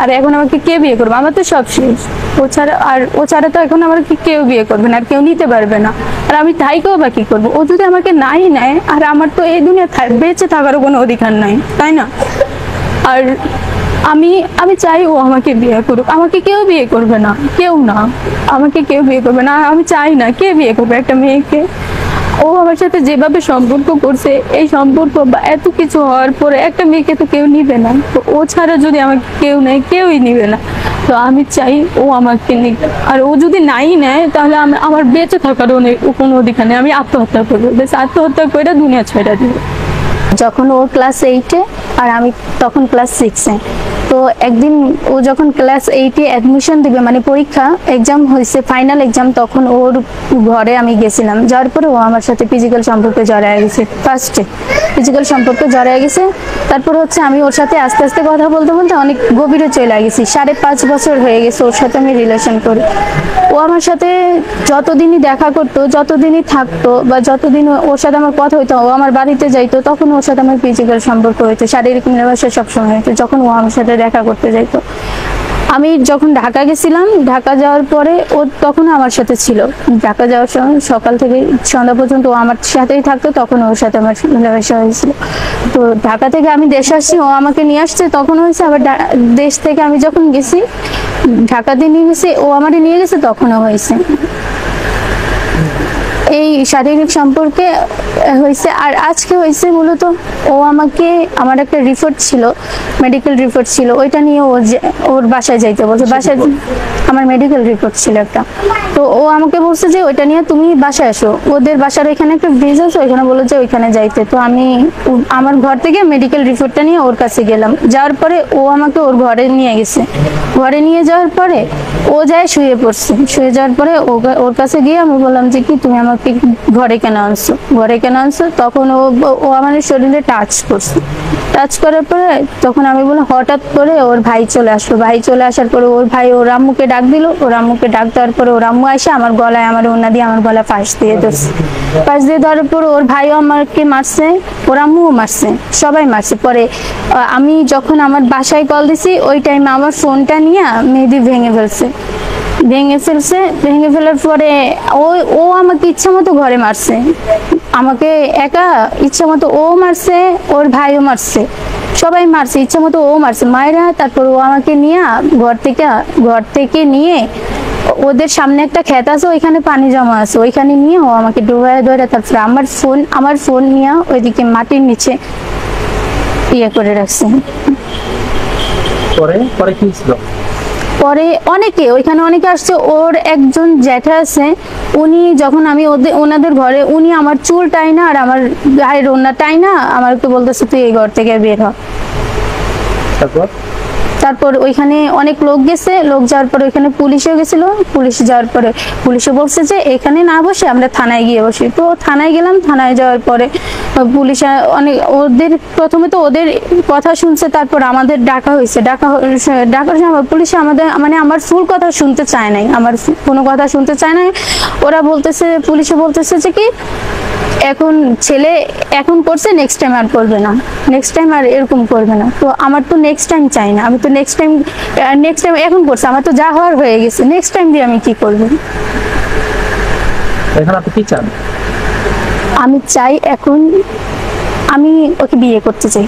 আর এখন আমাকে কে বিয়ে করবে? আমার তো সব শেষ। ও ছাড়া তো এখন আমাকে কেউ বিয়ে করবে না, আর কেউ নিতে পারবে না। আর আমি থাইকেও বা কি করবো? ও যদি আমাকে নাই নেয়, আর আমার তো এই দুনিয়া বেঁচে থাকারও কোনো অধিকার নাই, তাই না? আর আমি আমি চাই ও আমাকে বিয়ে করুক। আমাকে কেউ বিয়ে করবে না, কেউ না, আমাকে কেউ বিয়ে করবে না। আমি চাই না, কে বিয়ে করবে একটা মেয়েকে? ও আমার সাথে যেভাবে সম্পর্ক করছে, এই সম্পর্ক বা এত কিছু হওয়ার পরে একটা মেয়েকে তো কেউ নিবে না। তো ও ছাড়া যদি আমাকে কেউ নেয়, কেউই নিবে না। তো আমি চাই ও আমাকে নিক। আর ও যদি নাই নেয়, তাহলে আমার বেঁচে থাকার কোনো অধিকার নেই। আমি আত্মহত্যা করবো, বেশ আত্মহত্যা করে দুনিয়া ছেড়ে দিব। যখন ও ক্লাস 8-এ আর আমি তখন ক্লাস 6-এ, তো একদিন ও যখন ক্লাস 8-এ অ্যাডমিশন দিবে, মানে পরীক্ষা এক্সাম হয়েছে, ফাইনাল এক্সাম, তখন ওর ঘরে আমি গেছিলাম। যাওয়ার পরে ও আমার সাথে ফিজিক্যাল সম্পর্কে জড়ায় গেছে। ফার্স্টে ফিজিক্যাল সম্পর্কে জড়ায় গেছে, তারপর হচ্ছে আমি ওর সাথে আস্তে আস্তে কথা বলতে বলতে অনেক গভীরে চলে গেছি। 5.5 বছর হয়ে গেছে ওর সাথে আমি রিলেশন করি। ও আমার সাথে যতদিনই দেখা করতো, যতদিনই থাকতো, বা যতদিন ওর সাথে আমার কথা হইতো, ও আমার বাড়িতে যাইতো, তখন ওর সাথে আমার ফিজিক্যাল সম্পর্ক হইতো, শারীরিক মেলামেশা সবসময় হইতো যখন ও আমার সাথে দেখা করতে যাইতো। আমি যখন ঢাকা গেছিলাম, ঢাকা যাওয়ার পরে ও তখন আমার সাথে ছিল। ঢাকা যাওয়ার সময় সকাল থেকে সন্ধ্যা পর্যন্ত ও আমার সাথেই থাকতো, তখন ওর সাথে আমার মেলামেশা হয়েছিল। তো ঢাকা থেকে আমি দেশে আসছি, ও আমাকে নিয়ে আসছে, তখন হয়েছে। আবার দেশ থেকে আমি যখন গেছি, ঢাকাতে নিয়ে গেছি, ও আমাকে নিয়ে গেছে, তখনও হয়েছে। এই শারীরিক সম্পর্কে হয়েছে। আর আজকে হয়েছে মূলত ও আমাকে, আমার একটা রিপোর্ট ছিল, মেডিকেল রিপোর্ট ছিল, ওইটা নিয়ে ওর বাসায় যাইতে বলছে। বাসায় আমার মেডিকেল রিপোর্ট ছিল একটা, তো ও আমাকে বলছে যে ওইটা নিয়ে তুমি বাসায় আসো। ওদের বাসার ওইখানে একটা ব্রিজ আছে, ওইখানে বলে যে ওইখানে যাইতে। তো আমি আমার ঘর থেকে মেডিকেল রিপোর্টটা নিয়ে ওর কাছে গেলাম। যাওয়ার পরে ও আমাকে ওর ঘরে নিয়ে গেছে। ঘরে নিয়ে যাওয়ার পরে ও যায় শুয়ে পড়ছে। শুয়ে যাওয়ার পরে ওর কাছে গিয়ে আমি বললাম যে কি তুমি আমাকে ঘরে কেন আনছো, ঘরে কেন আনছো? তখন ও আমার শরীরে টাচ করছে। টাচ করার পরে তখন আমি বললাম, হঠাৎ করে ওর ভাই চলে আসলো। ভাই চলে আসার পরে ওর ভাই ওর আম্মুকে ডাক দিল। ওর আম্মুকে ডাক দেওয়ার পরে ওর আম্মু এসে আমার গলায়, আমার ওড়না দিয়ে আমার গলায় ফাঁস দিয়ে ধরছে। ফাঁস দিয়ে ধরার পর ওর ভাইও আমাকে মারছে, ওর আম্মুও মারছে, সবাই মারছে। পরে আমি যখন আমার বাসায় কল দিছি, ওই টাইমে আমার ফোনটা নিয়ে মেহেদি ভেঙে ফেলার পরে ও আমাকে ইচ্ছা মতো ঘরে মারছে, আমাকে একা ইচ্ছা মতো ও মারছে, ওর ভাইও মারছে, সবাই মারছে ইচ্ছা মতো। ও মারছে মায়েরা। তারপর ও আমাকে নিয়ে ঘর থেকে নিয়ে ওদের সামনে একটা ক্ষেত আছে, ওইখানে পানি জমা আছে, ওইখানে নিয়ে ও আমাকে ডুবায় ধরে, তারপর আমার ফোন নিয়ে ওইদিকে মাটির নিচে ইয়ে করে রাখছে। পরে কি ছিল? পরে ওইখানে অনেকে আসছে। ওর একজন জ্যাঠা আছে, উনি যখন আমি ওনাদের ঘরে, উনি আমার চুল টাইনা আর আমার গায়ের ওড়না টাইনা আমাকে বলতেছে তুই এই ঘর থেকে বের হ। তারপর ওইখানে অনেক লোক গেছে, লোক যাওয়ার পরে ওইখানে পুলিশও গেছিল। পুলিশ যাওয়ার পরে পুলিশে বলছে যে এখানে না বসে আমরা থানায় গিয়ে বসি। তো থানায় গেলাম। থানায় যাওয়ার পরে পুলিশ ওদের প্রথমে তো ওদের কথা শুনছে, তারপর আমাদের ডাকা হয়েছে। ডাকার সময় পুলিশে আমাদের, মানে আমার ফুল কথা শুনতে চায় নাই, আমার কোনো কথা শুনতে চায় নাই। ওরা বলতেছে, পুলিশে বলতেছে যে কি এখন ছেলে এখন করছে, নেক্সট টাইম আর করবে না, নেক্সট টাইম আর এরকম করবে না। তো আমার তো নেক্সট টাইম চাই না, আমি তো নেক্সট টাইম এখন করছে, আমার তো যা হওয়ার হয়ে গেছে, নেক্সট টাইম দিয়ে আমি কি করব? এখন আপনি কি চান? আমি চাই এখন আমি ওকে বিয়ে করতে চাই,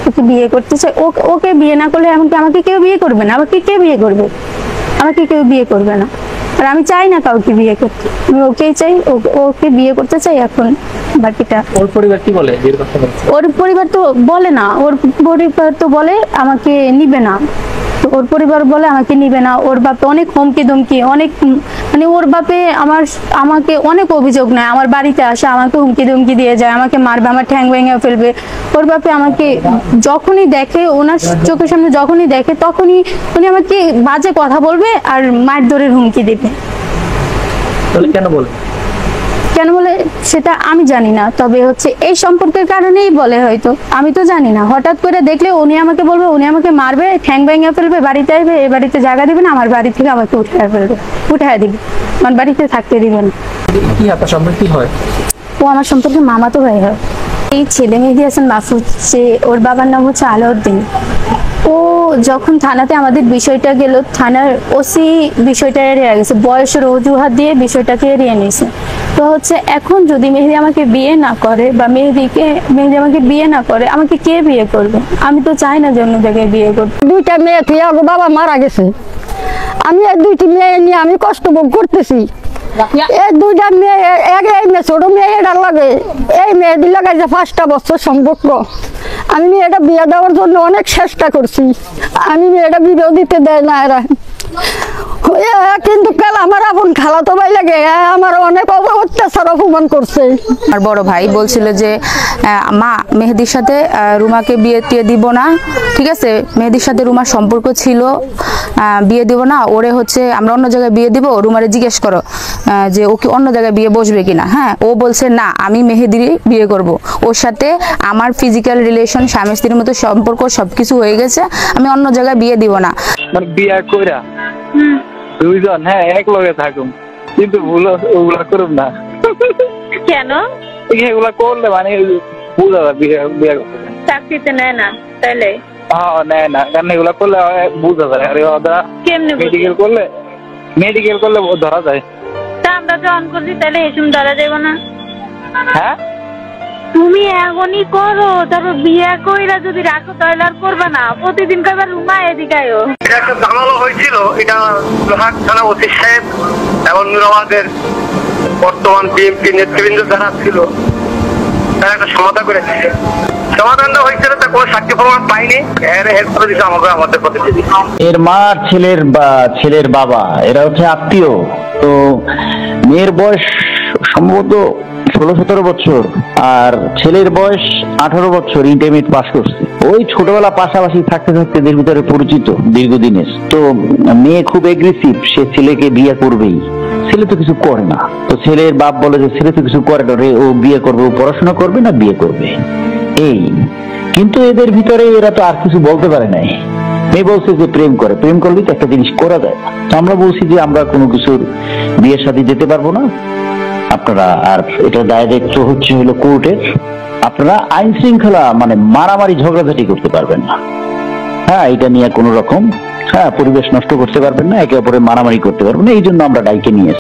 ওকে বিয়ে করতে চাই। ওকে বিয়ে না করলে আমাকে কেউ বিয়ে করবে না। আমাকে কে বিয়ে করবে? আমাকে কেউ বিয়ে করবে না। আর আমি চাই না কাউকে বিয়ে করতে, আমি ওকেই চাই, ওকে বিয়ে করতে চাই। এখন বাকিটা ওর পরিবার কি বলে? ওর পরিবার তো বলে না, ওর পরিবার তো বলে আমাকে নিবে না। তো ওর পরিবার বলে আমাকে নিবে না। ওর বাপে অনেক হুমকি ধমকি, অনেক, মানে ওর বাপে আমাকে অনেক অভিযোগ নেয়। আমার বাড়িতে আসে, আমাকে হুমকি ধমকি দিয়ে যায়, আমাকে মারবে, আমার ঠ্যাং ভেঙে ফেলবে। ওর বাপে আমাকে যখনই দেখে, ওনার চোখের সামনে যখনই দেখে, তখনই উনি আমাকে বাজে কথা বলবে আর মারধরের হুমকি দেবে। কেন বলে সেটা আমি জানি না, তবে হচ্ছে এই সম্পর্কের কারণেই বলে, হয়তো আমি তো জানি না। হঠাৎ করে দেখলে উনি আমাকে বলবে, উনি আমাকে মারবে, ঠ্যাং ভেঙে ফেলবে, বাড়িতে আসবে, এই বাড়িতে জায়গা দিবে না, আমার বাড়ি থেকে আমাকে উঠায় দিবে, আমার বাড়িতে থাকতে দিবে না। ও আমার সম্পর্কে মামাতো ভাই হয়। এই ছেলে মেহেদি হাসান মাহফুজ, ওর বাবার নাম হচ্ছে আলাউদ্দিন। ও যখন থানাতে আমাদের বিষয়টা গেল, থানার ওসি বিষয়টা এড়িয়ে গেছে, বয়সের অজুহাত দিয়ে বিষয়টাকে এড়িয়ে নিয়েছে। তো হচ্ছে এখন যদি মেহেদি আমাকে বিয়ে না করে বা মেহেদি আমাকে বিয়ে না করে, আমাকে কে বিয়ে করবে? আমি তো চাই না যে অন্য জায়গায় বিয়ে করবো। দুইটা মেয়ে থেকে বাবা মারা গেছে, আমি এই দুইটি মেয়ে নিয়ে আমি কষ্ট ভোগ করতেছি। এই দুইটা মেয়ে, এই মেয়ে ছোট মেয়ে এটার লাগে, এই মেয়েদের লাগাইছে 5টা বছর সম্পর্ক। আমি মেয়েটা বিয়ে দেওয়ার জন্য অনেক চেষ্টা করছি, আমি মেয়েটা বিয়েও দিতে দেয় না এরা। কিন্তু কাল আমার আপন খালাতো ভাই লাগে, আমার অনেক অত্যাচার অপমান করছে। আমার বড় ভাই বলছিল যে মা মেহেদির সাথে রুমাকে বিয়ে টিয়ে দিব না, ঠিক আছে, মেহেদির সাথে রুমার সম্পর্ক ছিল, বিয়ে দিব না, ওরে হচ্ছে আমরা অন্য জায়গায় বিয়ে দিব, রুমারে জিজ্ঞেস করো যে ও কি অন্য জায়গায় বিয়ে বসবে কিনা। হ্যাঁ, ও বলছে না আমি মেহেদির বিয়ে করব, ওর সাথে আমার ফিজিক্যাল রিলেশন, স্বামী স্ত্রীর মতো সম্পর্ক সবকিছু হয়ে গেছে, আমি অন্য জায়গায় বিয়ে দিব না। মানে বিয়ে কইরা দুইজন হ্যাঁ এক লগে থাকুম, কিন্তু ওগুলা করুম না। কেন? এগুলা করলে মানে বুঝা যায় বিয়ে করতে চাকরিতে নেয় না তাইলে? হ্যাঁ নেয় না, কারণ এগুলা করলে বুঝা যায়। আরে ওরা কেমনে মেডিকেল করলে ধরা যায়। তা আমরা তো অন করছি, তাহলে এসব ধরা যাবে না? হ্যাঁ তুমি এখনই করো, তারপর বিয়ে কইরা যদি রাখো তাহলে আর করবে না, প্রতিদিন কয়বার রুমা এদিকে আয়ো। এটা একটা ঝামেলা হয়েছিল, এটা লোহাট থানা ওসি সাহেব এবং আমাদের বর্তমান বিএনপি নেতৃবৃন্দ যারা ছিল তারা একটা সমাধান করেছে। সমাধানটা হয়েছিল, তা কোনো সাক্ষী প্রমাণ পাইনি, হেল্প করে দিচ্ছে আমাদের প্রতিনিধি। এর মা আর ছেলের বাবা এরা হচ্ছে আত্মীয়। তো মেয়ের বয়স সম্ভবত 16-17 বছর আর ছেলের বয়স 18 বছর, ইন্টারমিডিয়েট পাস করছে। ওই ছোটবেলা পাশাপাশি থাকতে থাকতে এদের ভিতরে পরিচিত দীর্ঘদিনের। তো মেয়ে খুব এগ্রেসিভ, সে ছেলেকে বিয়ে করবেই, ছেলে তো কিছু করে না। তো ছেলের বাপ বলে যে ছেলে তো কিছু করে না রে, ও বিয়ে করবে, ও পড়াশোনা করবে না বিয়ে করবে এই। কিন্তু এদের ভিতরে এরা তো আর কিছু বলতে পারে নাই। মেয়ে বলছে যে প্রেম করলে তো একটা জিনিস করা যায়। তো আমরা বলছি যে আমরা কোনো কিছুর বিয়ের সাথে যেতে পারবো না, আপনারা, আর এটা দায় দায়িত্ব হচ্ছে হলো কোর্টের, আপনারা আইন শৃঙ্খলা মানে মারামারি ঝগড়াঝাটি করতে পারবেন না। হ্যাঁ, এটা নিয়ে কোনো রকম পরিবেশ নষ্ট করতে পারবেন না, একে অপরে মারামারি করতে পারবেন না, এই জন্য আমরা ডাইকে নিয়ে